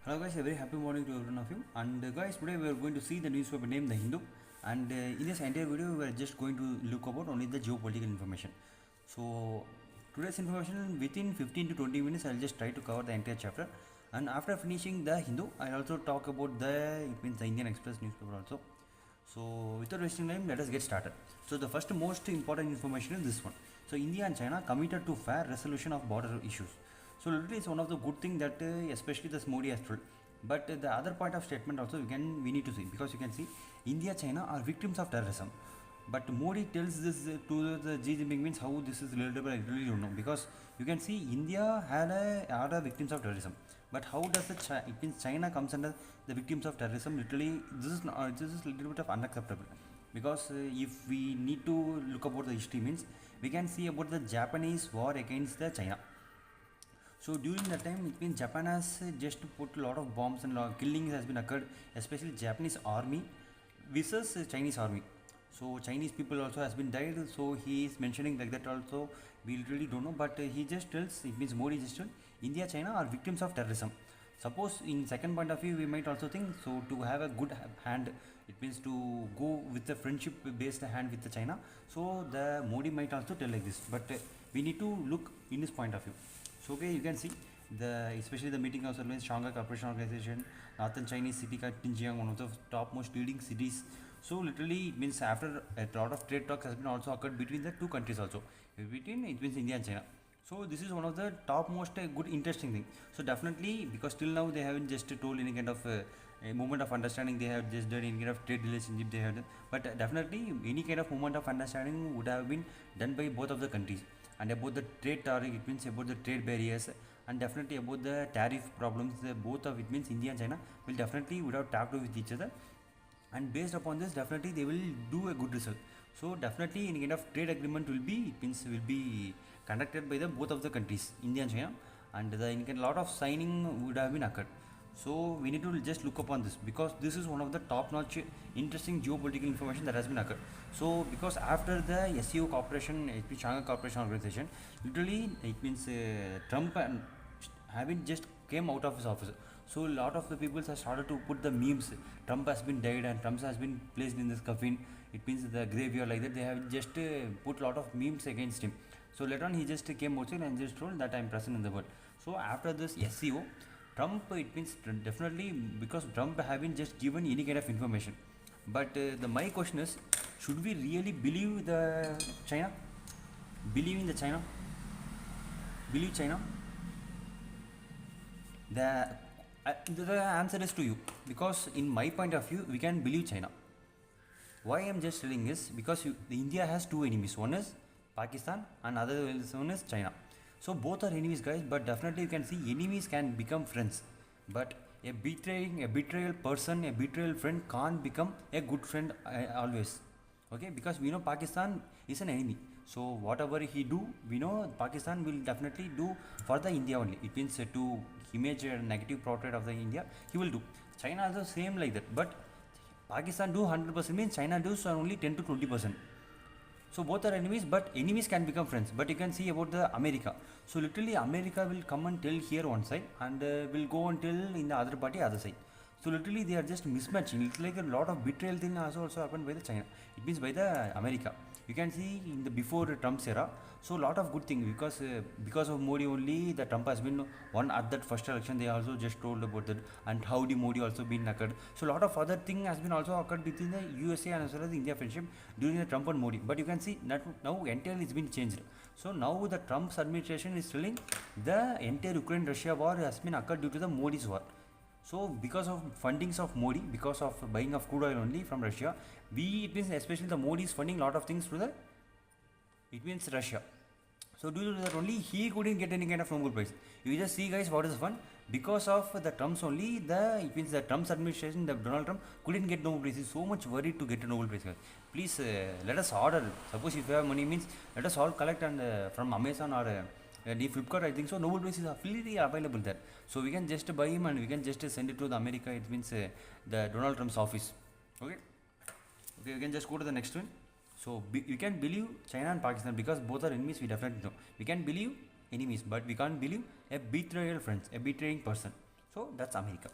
Hello guys, a very happy morning to everyone of you. And guys, today we are going to see the newspaper named The Hindu. And in this entire video, we are just going to look about only the geopolitical information. So today's information within 15 to 20 minutes, I'll just try to cover the entire chapter. And after finishing The Hindu, I'll also talk about the Indian Express newspaper also. So without wasting time, let us get started. So the first most important information is this one. So India and China committed to fair resolution of border issues. So literally it's one of the good thing that especially this Modi has told. But the other point of statement also we need to see, because you can see India China are victims of terrorism. But Modi tells this to the Xi Jinping, means how this is relatable I really don't know, because you can see India are the victims of terrorism. But how does it means China comes under the victims of terrorism? Literally this is a little bit of unacceptable, because if we need to look about the history, means we can see about the Japanese war against the China. So during that time, it means Japan has just put a lot of bombs and lot of killings has been occurred, especially Japanese army versus Chinese army. So Chinese people also has been died. So he is mentioning like that also. We really don't know, but he just tells, it means Modi just tells India China are victims of terrorism. Suppose in second point of view, we might also think so to have a good hand. It means to go with the friendship based hand with the China. So the Modi might also tell like this, but we need to look in this point of view. So okay, you can see especially the meeting also means Shanghai Cooperation Organization, Northern Chinese city called Xinjiang, one of the topmost leading cities. So literally it means after a lot of trade talks has been also occurred between the two countries also. Between it means India and China. So this is one of the topmost good interesting thing. So definitely, because till now they haven't just told any kind of a moment of understanding, they have just done any kind of trade relationship they have done. But definitely any kind of moment of understanding would have been done by both of the countries. And about the trade tariff, it means about the trade barriers, and definitely about the tariff problems, both of it means India and China will definitely would have talked with each other, and based upon this definitely they will do a good result. So definitely any kind of trade agreement will be, it means will be conducted by the both of the countries India and China, and the lot of signing would have been occurred. So we need to just look upon this, because this is one of the top notch interesting geopolitical information that has been occurred. So because after the SEO corporation, it means Shanghai Corporation Organization, literally it means Trump and having just came out of his office. So a lot of the people have started to put the memes. Trump has been died and Trump has been placed in this coffin. It means the graveyard like that. They have just put a lot of memes against him. So later on he just came outside and just told that I am present in the world. So after this SEO, Trump, it means definitely, because Trump having just given any kind of information. But my question is, should we really believe the China? Believe in the China? Believe China? The answer is to you, because in my point of view, we can believe China. Why I am just telling is because India has two enemies. One is Pakistan and other one is China. So both are enemies, guys, but definitely you can see enemies can become friends. But a betrayal person, a betrayal friend can't become a good friend always. Okay, because we know Pakistan is an enemy. So whatever he do, we know Pakistan will definitely do for the India only. It means to image a negative portrait of the India, he will do. China also same like that, but Pakistan do 100% means China does only 10 to 20%. So both are enemies, but enemies can become friends. But you can see about the America. So literally America will come and tell here one side, and will go and tell in the other party other side. So literally they are just mismatching. It's like a lot of betrayal thing also happened by the China. It means by the America. You can see in the before Trump's era. So a lot of good thing, because of Modi only the Trump has been won at that first election. They also just told about that, and how the Modi also been occurred. So a lot of other thing has been also occurred between the USA and as well as the India friendship during the Trump and Modi. But you can see that now entirely it's been changed. So now the Trump's administration is telling the entire Ukraine-Russia war has been occurred due to the Modi's war. So because of fundings of Modi, because of buying of crude oil only from Russia, it means especially the Modi is funding lot of things to the, it means Russia. So due to that only he couldn't get any kind of Nobel Prize. You just see, guys, what is fun, because of the Trumps only, it means the Trump's administration, the Donald Trump couldn't get Nobel Prize. He's so much worried to get a Nobel Prize, guys. Please let us order. Suppose if you have money, means let us all collect and from Amazon or the Flipkart, I think so. Nobel Prize is freely available there. So we can just buy him and we can just send it to the America. It means the Donald Trump's office. Okay. Okay, we can just go to the next one. So we can believe China and Pakistan, because both are enemies. We definitely know. We can believe enemies, but we can't believe a betrayal friends, a betraying person. So that's America.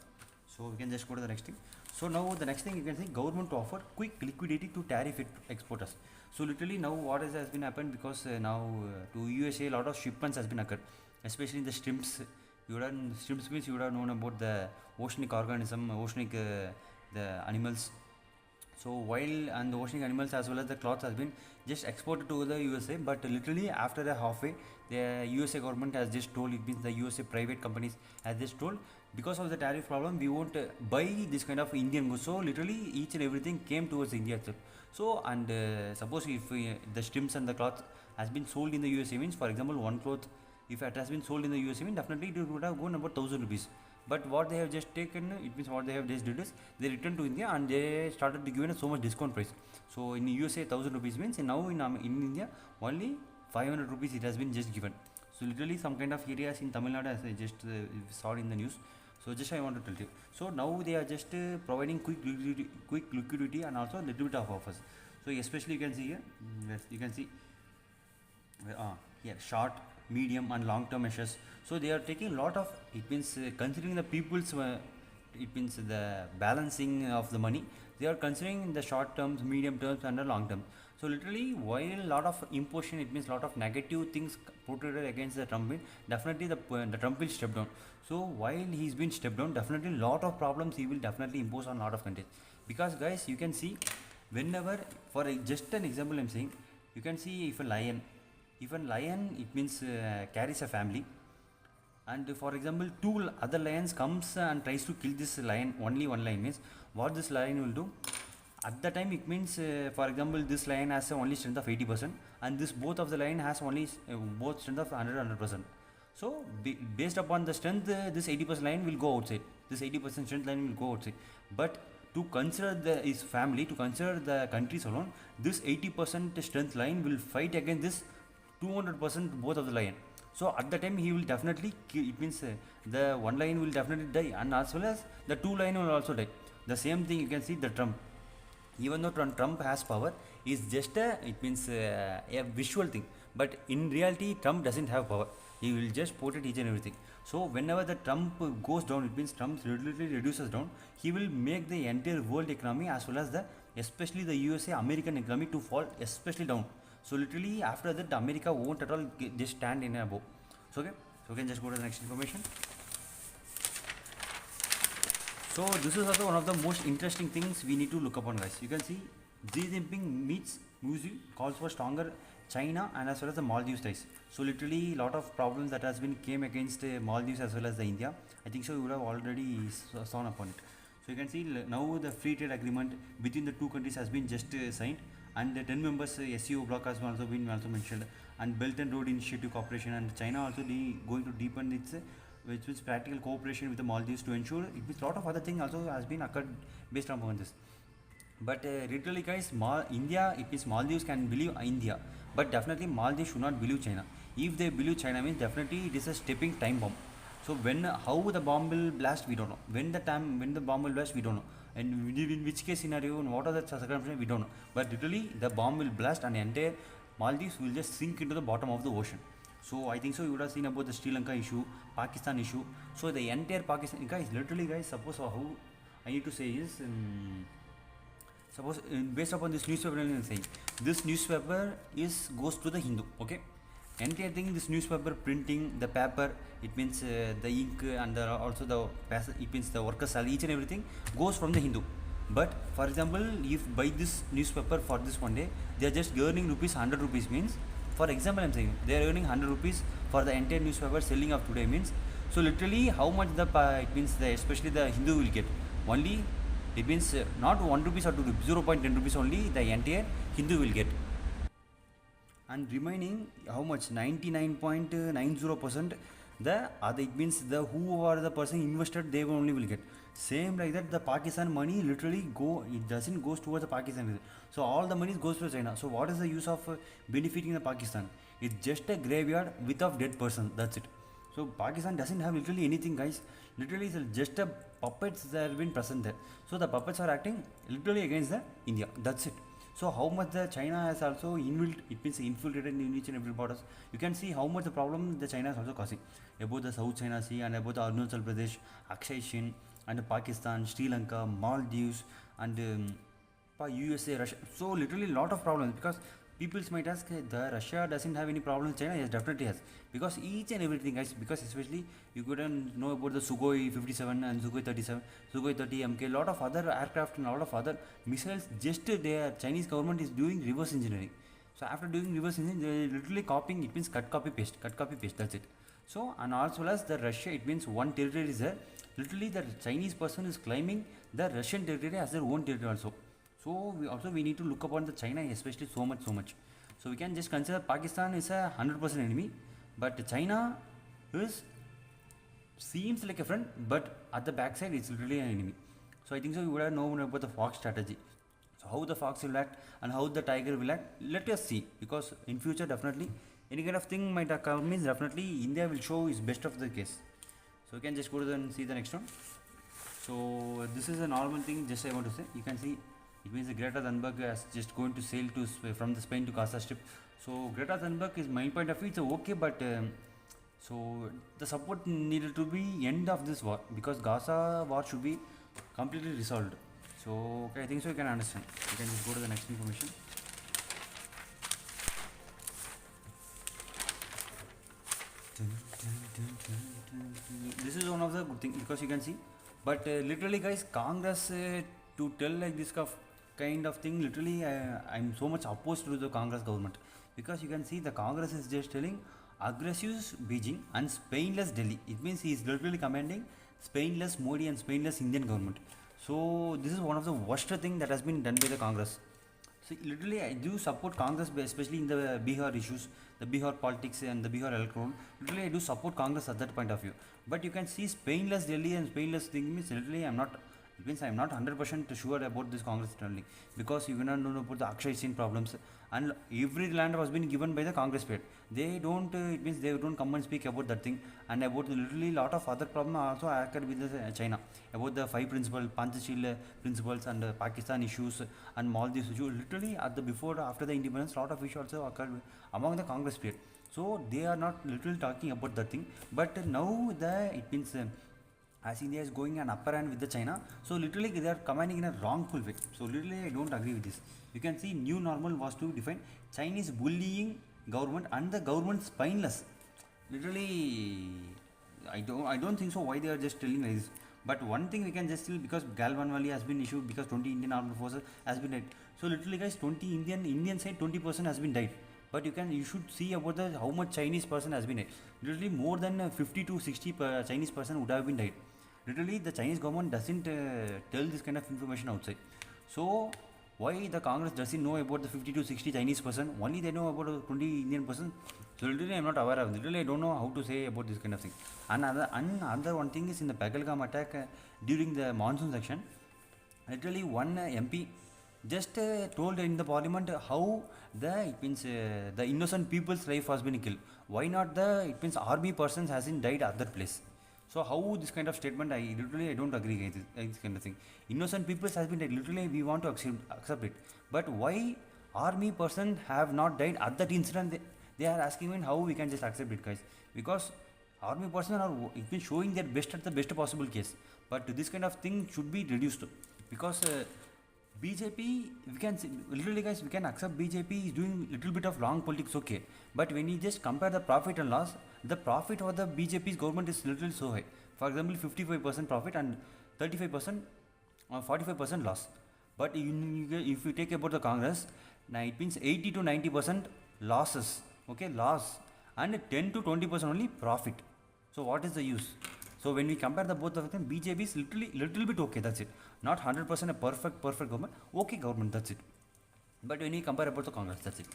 So we can just go to the next thing. So now the next thing you can see, government to offer quick liquidity to tariff exporters. So literally now what has been happened, because now to USA a lot of shipments has been occurred, especially in the shrimps. You would have shrimps means you would have known about the oceanic organism, oceanic the animals. So while and the oceanic animals as well as the cloth has been just exported to the USA, but literally after a halfway, the USA government has just told, it means the USA private companies has just told, because of the tariff problem we won't buy this kind of Indian goods. So literally each and everything came towards India itself. So and suppose if the shrimps and the cloth has been sold in the USA, means for example one cloth if it has been sold in the USA, means definitely it would have gone about 1000 rupees. But what they have just taken, it means what they have just did is they returned to India and they started to give us so much discount price. So in USA 1000 rupees means now in India only 500 rupees it has been just given. So literally some kind of areas in Tamil Nadu, as I just saw in the news. So just I want to tell you. So now they are just providing quick liquidity and also a little bit of offers. So especially you can see here, yes, you can see here short, medium and long term measures. So they are taking a lot of, it means considering the people's it means the balancing of the money, they are considering the short terms, medium terms and the long term. So literally while a lot of imposition, it means a lot of negative things portrayed against the Trump, definitely the Trump will step down. So while he's been stepped down, definitely a lot of problems he will definitely impose on a lot of countries. Because guys, you can see whenever, for just an example I'm saying, you can see if a lion, it means carries a family, and for example two other lions comes and tries to kill this lion, only one lion, means what this lion will do at the time, it means for example this lion has only strength of 80% and this both of the lion has only both strength of 100%. So based upon the strength, this 80% lion will go outside, this 80% strength lion will go outside. But to consider his family, to consider the countries alone, this 80% strength lion will fight against this 200% both of the lion. So at the time he will definitely kill, it means the one lion will definitely die and as well as the two lion will also die. The same thing you can see the Trump. Even though Trump has power, is just it means a visual thing, but in reality Trump doesn't have power. He will just portray each and everything. So whenever the Trump goes down, it means Trump literally reduces down, he will make the entire world economy as well as the especially the USA American economy to fall especially down. So literally after that America won't at all just stand in above. So okay, so we can just go to the next information. So this is also one of the most interesting things we need to look upon, guys. You can see Xi Jinping meets Muzi, calls for stronger China and as well as the Maldives ties. So literally lot of problems that has been came against Maldives as well as the India. I think so you would have already sawn upon it. So you can see now the free trade agreement between the two countries has been just signed, and the 10 members SEO bloc has also been mentioned, and Belt and Road Initiative Cooperation, and China also going to deepen its which means practical cooperation with the Maldives to ensure, it means a lot of other things also has been occurred based on this. But literally guys, India, it means Maldives can believe India, but definitely Maldives should not believe China. If they believe China, means definitely it is a stepping time bomb. So when how the bomb will blast, we don't know. When the bomb will blast, we don't know. And in which case scenario and what are the circumstances, we don't know. But literally the bomb will blast and entire Maldives will just sink into the bottom of the ocean. So I think so you would have seen about the Sri Lanka issue, Pakistan issue. So the entire Pakistan, guys, literally guys, suppose how I need to say is, suppose based upon this newspaper I'm saying, this newspaper goes to the Hindu, okay? Entire thing, this newspaper printing, the paper, it means the ink and also it means the workers salary, each and everything goes from the Hindu. But for example, if buy this newspaper for this one day, they are just earning rupees 100 rupees, means for example I'm saying they are earning 100 rupees for the entire newspaper selling of today, means so literally how much it means especially the Hindu will get only, it means not 1 rupees or 2 rupees, 0.10 rupees only the entire Hindu will get, and remaining how much 99.90% the other, it means the who are the person invested, they only will get. Same like that the Pakistan money literally it doesn't goes towards the Pakistan, so all the money goes to China. So what is the use of benefiting the Pakistan? It's just a graveyard without dead person, that's it. So Pakistan doesn't have literally anything, guys. Literally it's just a puppets that have been present there. So the puppets are acting literally against the India, that's it. So how much the China has also it means infiltrated in each and every borders. You can see how much the problem the China is also causing about the South China Sea and about the Arunachal Pradesh, Akshay Chin, and Pakistan, Sri Lanka, Maldives, and USA, Russia. So literally lot of problems because people might ask, the Russia doesn't have any problem with China. Yes, definitely has, because each and everything, guys. Because especially you couldn't know about the Sukhoi 57 and Sukhoi 37, Sukhoi 30 MK, lot of other aircraft and a lot of other missiles. Just their Chinese government is doing reverse engineering. So after doing reverse engineering, they literally copying. It means cut copy paste, cut copy paste. That's it. So and as well as the Russia, it means one territory is there. Literally, the Chinese person is claiming the Russian territory as their own territory also. So we need to look upon the China especially so much. So we can just consider Pakistan is a 100% enemy, but China is seems like a friend, but at the backside it's literally an enemy. So I think so you would have known about the fox strategy. So how the fox will act and how the tiger will act, let us see, because in future definitely any kind of thing might occur, means definitely India will show its best of the case. So you can just go to and see the next one. So this is a normal thing, just I want to say. You can see it means the Greta Thunberg is just going to sail to from the Spain to Gaza Strip. So Greta Thunberg is my point of view, it's okay, but so the support needed to be end of this war, because Gaza war should be completely resolved. So okay, I think so you can understand. You can just go to the next information. This is one of the good things, because you can see, but literally guys, Congress to tell like this kind of thing, literally I'm so much opposed to the Congress government, because you can see the Congress is just telling aggressive Beijing and Spainless Delhi. It means he is literally commanding Spainless Modi and Spainless Indian government. So this is one of the worst thing that has been done by the Congress. So literally I do support Congress, especially in the Bihar issues, the Bihar politics and the Bihar electoral. Literally I do support Congress at that point of view. But you can see Spainless Delhi and Spainless thing means literally it means I'm not 100% sure about this Congress only, because you cannot know about the Akshay Chin problems, and every land was been given by the Congress period. They don't, it means they don't come and speak about that thing, and about literally lot of other problems also occurred with the China, about the five principles, Panchashila principles, and Pakistan issues and Maldives issues. Literally at the before after the independence, lot of issues also occurred among the Congress period. So they are not literally talking about that thing, but now it means. As India is going an upper hand with the China, so literally they are commanding in a wrongful way. So literally I don't agree with this. You can see new normal was to define Chinese bullying government and the government spineless. Literally, I don't think so. Why they are just telling like this? But one thing we can just tell, because Galwan Valley has been issued because 20 Indian armed forces has been died. So literally guys, 20 Indian side 20% has been died. But you should see about the how much Chinese person has been died. Literally more than 50 to 60 Chinese person would have been died. Literally the Chinese government doesn't tell this kind of information outside. So why the Congress doesn't know about the 50 to 60 Chinese person? Only they know about 20 Indian person. So literally I'm not aware of. Literally I don't know how to say about this kind of thing. Another one thing is in the Pagalgam attack during the monsoon section. Literally one MP just told in the parliament how it means the innocent people's life has been killed. Why not it means army persons hasn't died at that place? So how this kind of statement, I don't agree with this kind of thing. Innocent people has been died. Literally we want to accept it. But why army person have not died at that incident? They are asking me how we can just accept it, guys. Because army person are it means showing their best at the best possible case. But this kind of thing should be reduced, because BJP, we can literally guys, we can accept BJP is doing little bit of wrong politics, okay. But when you just compare the profit and loss, the profit of the BJP's government is literally so high. For example, 55% profit and 35% or 45% loss. But if you take about the Congress, now it means 80 to 90% losses, okay, loss, and 10 to 20% only profit. So what is the use? So when we compare the both of them, BJP is little bit okay, that's it. Not 100% a perfect government, okay government, that's it. But when we compare about the Congress, that's it.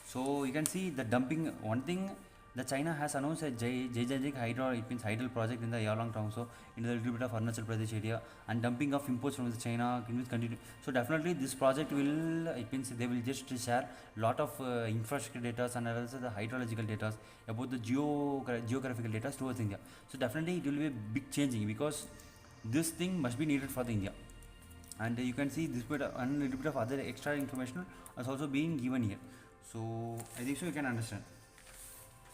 So you can see the dumping, one thing, the China has announced a Geopolitical hydro, it means hydro project in the Yalong town, so in the little bit of Arunachal Pradesh area, and dumping of imports from the China will continue. So definitely this project will, it means they will just share lot of infrastructure data and also the hydrological data about the geographical data towards India. So definitely it will be a big changing, because this thing must be needed for the India. and you can see this bit and a little bit of other extra information is also being given here. So I think so you can understand.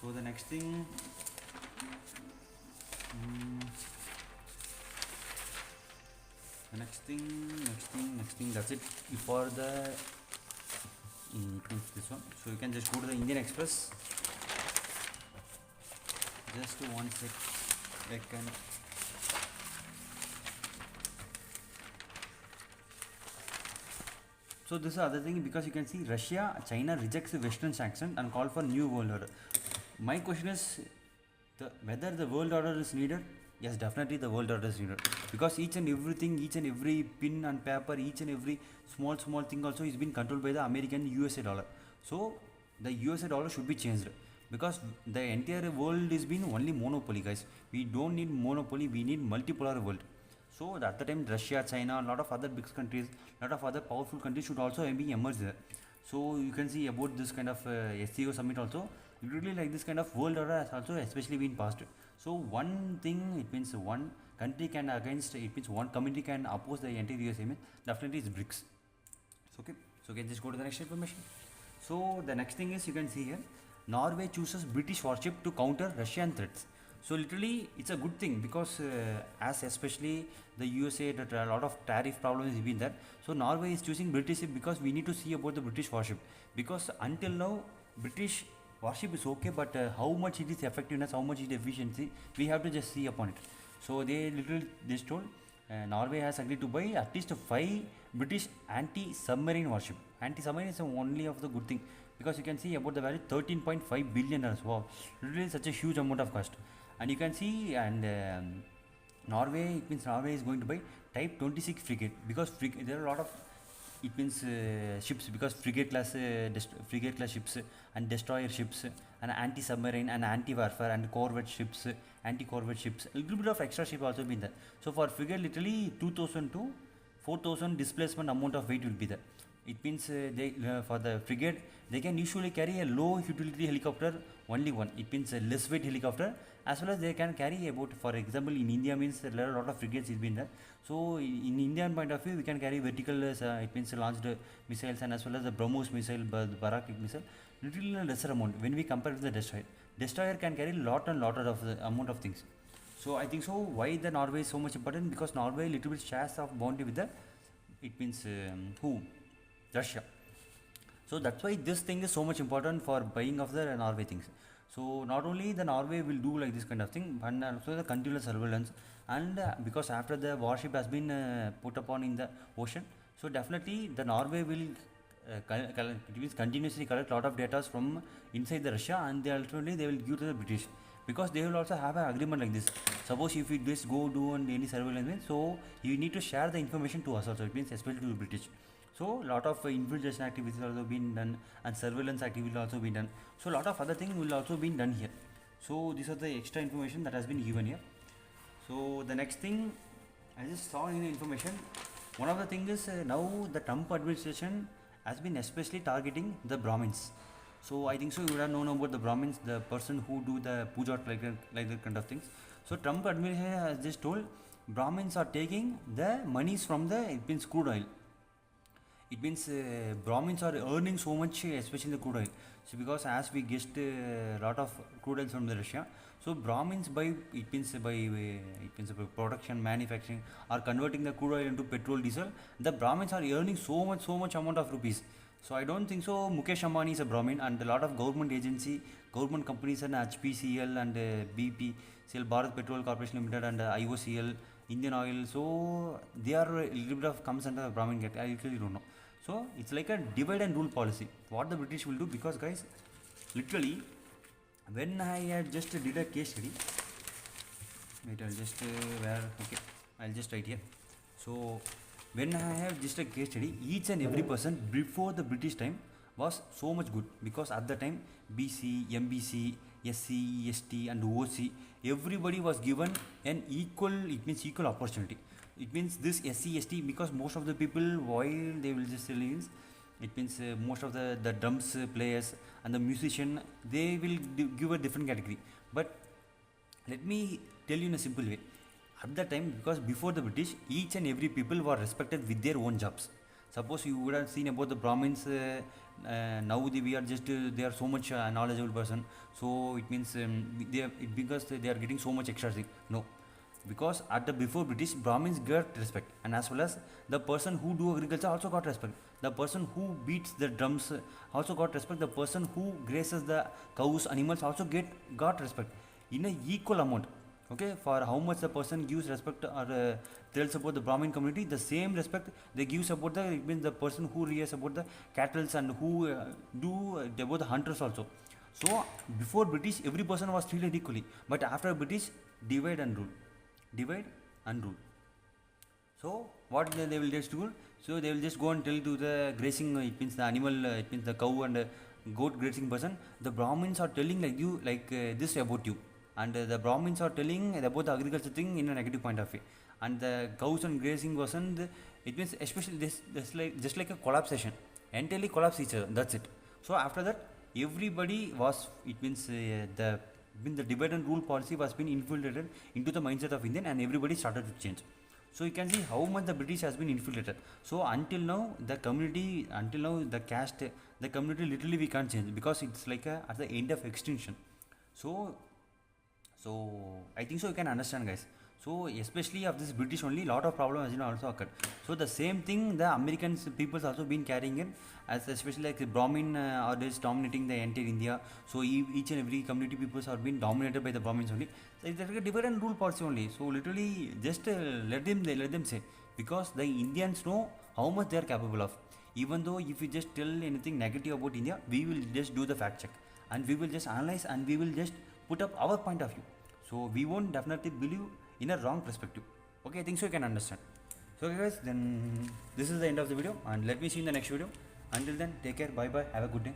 So the next thing, next thing, that's it for the this one. So you can just go to the Indian Express. Just one second. So this is the other thing, because you can see Russia, China rejects the Western sanctions and call for new world order. My question is, whether the world order is needed? Yes, definitely the world order is needed, because each and everything, each and every pin and paper, each and every small thing also is being controlled by the American USA dollar. So the USA dollar should be changed, because the entire world is being only monopoly, guys. We don't need monopoly, we need multipolar world. So at the time, Russia, China, a lot of other big countries, a lot of other powerful countries should also be emerged there. So you can see about this kind of SCO summit also, really like this kind of world order has also especially been passed. So one thing, it means one country can against, it means one community can oppose the entire USA, means definitely it's BRICS. So okay, so you can just go to the next information. So the next thing is, you can see here, Norway chooses British warship to counter Russian threats. So literally it's a good thing, because as especially the USA, that a lot of tariff problems have been there. So Norway is choosing British ship, because we need to see about the British warship, because until now British warship is okay, but how much it is effectiveness, how much it is efficiency, we have to just see upon it. So they literally just told Norway has agreed to buy at least 5 British anti-submarine warship. Anti-submarine is only of the good thing, because you can see about the value $13.5 billion. Wow, literally such a huge amount of cost. And you can see, and Norway, it means Norway is going to buy Type 26 frigate, because there are a lot of, it means ships, because frigate class ships and destroyer ships and anti-submarine and anti-warfare and corvette ships, anti-corvette ships, a little bit of extra ship also been there. So for frigate, literally 2000 to 4000 displacement amount of weight will be there. It means for the frigate, they can usually carry a low utility helicopter, only one. It means a less weight helicopter, as well as they can carry about, for example, in India means there are a lot of frigates is been there. So in Indian point of view, we can carry vertical, it means launched missiles, and as well as the BrahMos missile, the Barak missile, little lesser amount when we compare with the destroyer. Destroyer can carry lot of the amount of things. So I think so. Why the Norway is so much important? Because Norway little bit shares of boundary with the, it means who? Russia. So that's why this thing is so much important for buying of the Norway things. So not only the Norway will do like this kind of thing, but also the continuous surveillance, and because after the warship has been put upon in the ocean, so definitely the Norway will it means continuously collect lot of data from inside the Russia, and they ultimately they will give to the British, because they will also have an agreement like this. Suppose if we just go do on any surveillance, so you need to share the information to us also. It means especially to the British. So lot of infiltration activities also been done, and surveillance activity will also be done. So lot of other things will also be done here. So these are the extra information that has been given here. So the next thing, I just saw in the information, one of the things is now the Trump administration has been especially targeting the Brahmins. So I think so you would have known about the Brahmins, the person who do the puja like that kind of things. So Trump administration has just told Brahmins are taking the monies from the, it means crude oil. It means Brahmins are earning so much, especially the crude oil. So because as we get a lot of crude oil from the Russia, so Brahmins by production, manufacturing, are converting the crude oil into petrol, diesel. The Brahmins are earning so much amount of rupees. So I don't think so. Mukesh Ambani is a Brahmin, and a lot of government agency, government companies, and HPCL and BPCL, Bharat Petrol Corporation Limited, and IOCL, Indian Oil. So they are a little bit of comes under the Brahmin category. I actually don't know. So it's like a divide and rule policy. What the British will do, because guys, literally, when I had just did a case study, wait, I'll just I'll just write here. So when I have just a case study, each and every person before the British time was so much good, because at the time BC, MBC, SC, ST, and OC, everybody was given an equal, it means equal opportunity. It means this SC, ST, because most of the people, while they will just release, it means most of the drums players and the musician, they will give a different category. But let me tell you in a simple way, at that time, because before the British, each and every people were respected with their own jobs. Suppose you would have seen about the Brahmins, now we are just they are so much knowledgeable person, so it means because they are getting so much extra thing. No, because at the before British, Brahmins got respect, and as well as the person who do agriculture also got respect. The person who beats the drums also got respect. The person who graces the cows, animals also got respect in a equal amount. Okay, for how much the person gives respect or tells about the Brahmin community, the same respect they gives about the, it means the person who rears about the cattle and who do about the hunters also. So before British, every person was treated equally, but after British, divide and rule, divide and rule. So what they will just do? So they will just go and tell to the grazing, it means the animal, it means the cow and goat grazing person. The Brahmins are telling like you, like this about you, and the Brahmins are telling about the agriculture thing in a negative point of view. And the cows and grazing person, it means especially this like just like a collapsation, entirely collapse each other. That's it. So after that, everybody was, it means the divide and rule policy was being infiltrated into the mindset of Indian, and everybody started to change. So you can see how much the British has been infiltrated. So until now, the community, until now the caste, the community literally we can't change, because it's like at the end of extinction. So I think so you can understand, guys. So especially of this British only, lot of problems has also occurred. So the same thing the Americans peoples also been carrying in, as especially like the Brahmin are just dominating the entire India. So each and every community peoples are being dominated by the Brahmins only. So it's like a different rule policy only. So literally just let them say, because the Indians know how much they are capable of. Even though if you just tell anything negative about India, we will just do the fact check, and we will just analyze, and we will just put up our point of view. So we won't definitely believe in a wrong perspective. Okay, I think so you can understand. So okay guys, then this is the end of the video, and let me see you in the next video. Until then, take care, bye bye, have a good day.